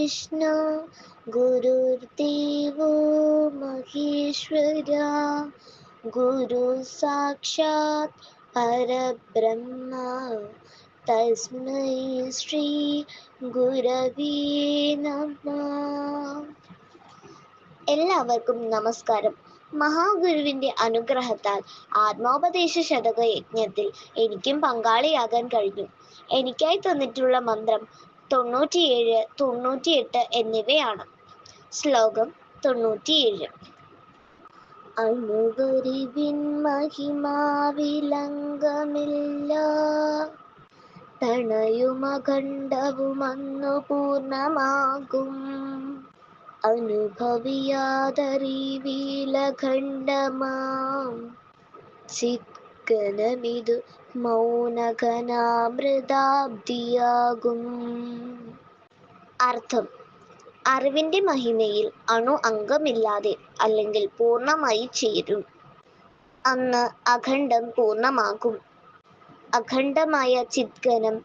विष्णु गुरुर्देवो महेश्वरा गुरु साक्षात् परब्रह्म तस्मै श्री ഗുരവേ നമഃ. എല്ലാവർക്കും നമസ്കാരം. മഹാഗുരുവിന്റെ അനുഗ്രഹത്താൽ ആത്മോപദേശ ശതക യജ്ഞത്തിൽ എനിക്കും പങ്കാളിയാകാൻ കഴിഞ്ഞു. എനിക്കായി തന്നിട്ടുള്ള മന്ത്രം 97, 98 എന്നിവയാണ്. ശ്ലോകം 97. അണുവരിവിൻ മഹിമാവിലംഘമില്ല, തണയുമഖണ്ഡവുമന്നു പൂർണ്ണമാകും. അനുഭവിയാതറിവീലഖണ്ഡമാം ചിത്ഘനമിതു മൗനഘനാമൃതാബ്ദിയാകും. അർത്ഥം: അറിവിന്റെ മഹിമയിൽ അണു അംഗമില്ലാതെ അല്ലെങ്കിൽ പൂർണ്ണമായി ചേരും. അന്ന് അഖണ്ഡം പൂർണ്ണമാകും. അഖണ്ഡമായ ചിത്ഘനം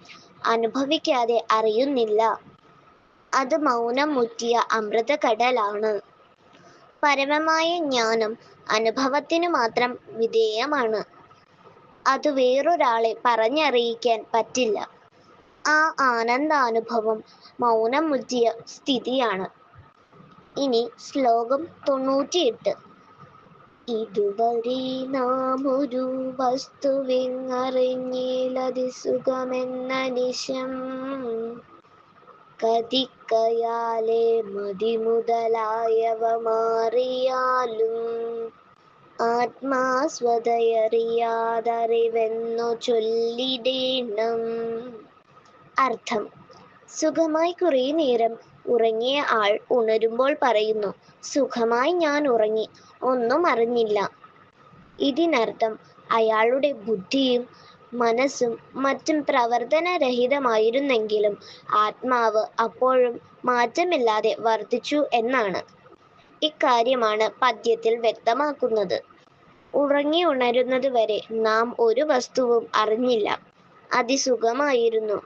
അനുഭവിക്കാതെ അറിയുന്നില്ല. അത് മൗനം മുറ്റിയ അമൃതകടലാണ്. പരമമായ ജ്ഞാനം അനുഭവത്തിനു മാത്രം വിധേയമാണ്. അത് വേറൊരാളെ പറഞ്ഞറിയിക്കാൻ പറ്റില്ല. ആ ആനന്ദാനുഭവം മൗനം മുറ്റിയ സ്ഥിതിയാണ്. ഇനി ശ്ലോകം 98. ഇതുവരെ നാം ഒരു വസ്തുവിങ്ങറിഞ്ഞിലതിസുഖമെന്ന നിശം കതിക്കയാലെ മതിമുതലായവ മാറിയാലും ആത്മാസ്വതയറിയാതറിവെന്നു ചൊല്ലിടേണം. അർത്ഥം: സുഖമായി കുറേ നേരം ഉറങ്ങിയ ആൾ ഉണരുമ്പോൾ പറയുന്നു, സുഖമായി ഞാൻ ഉറങ്ങി, ഒന്നും അറിഞ്ഞില്ല. ഇതിനർത്ഥം അയാളുടെ ബുദ്ധിയും മനസ്സും മറ്റും പ്രവർത്തനരഹിതമായിരുന്നെങ്കിലും ആത്മാവ് അപ്പോഴും മാറ്റമില്ലാതെ വർത്തിച്ചു എന്നാണ്. ഇക്കാര്യമാണ് പദ്യത്തിൽ വ്യക്തമാക്കുന്നത്. ഉറങ്ങി ഉണരുന്നത് വരെ നാം ഒരു വസ്തുവും അറിഞ്ഞില്ല, അതിസുഖമായിരുന്നു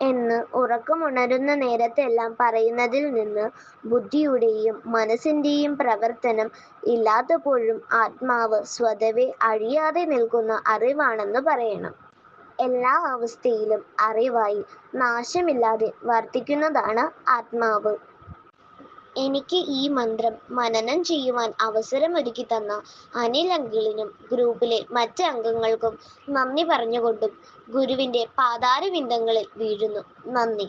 എന്ന് ഉറക്കമുണരുന്ന നേരത്തെല്ലാം പറയുന്നതിൽ നിന്ന് ബുദ്ധിയുടെയും മനസ്സിന്റെയും പ്രവർത്തനം ഇല്ലാത്തപ്പോഴും ആത്മാവ് സ്വതവേ അഴിയാതെ നിൽക്കുന്ന അറിവാണെന്ന് പറയണം. എല്ലാ അവസ്ഥയിലും അറിവായി നാശമില്ലാതെ വർത്തിക്കുന്നതാണ് ആത്മാവ്. എനിക്ക് ഈ മന്ത്രം മനനം ചെയ്യുവാൻ അവസരമൊരുക്കി തന്ന അനിൽ അങ്കിളിനും ഗ്രൂപ്പിലെ മറ്റ് അംഗങ്ങൾക്കും നന്ദി പറഞ്ഞുകൊണ്ടും ഗുരുവിന്റെ പാതാരവിന്ദങ്ങളിൽ വീഴുന്നു. നന്ദി.